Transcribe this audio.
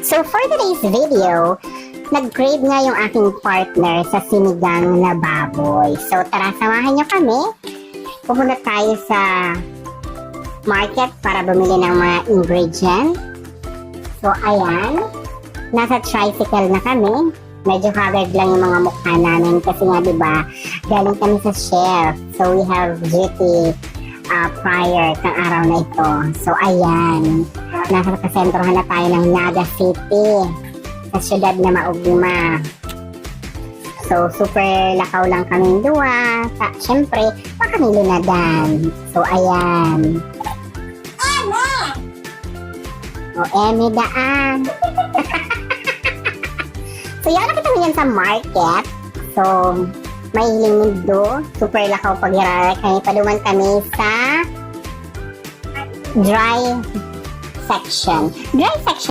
So for today's video, nag-crave nga yung aking partner sa sinigang na baboy. So tara, samahan niyo kami. Pupunta tayo sa market para bumili ng mga ingredients. So ayan, nasa tricycle na kami. Medyo haggard lang yung mga mukha namin kasi nga diba, galing kami sa chef. So we have duty prior ng araw na ito. So ayan, nasa kasentrohan na tayo ng Naga City sa syudad na Maugma. So super lakaw lang kaming duwa. Siyempre, pakamilunadan. So ayan. O daan. So yan, nakita mo yan sa market. So may hiling mundo. Super lakaw pag kami. Paduman kami sa dry section. Dry section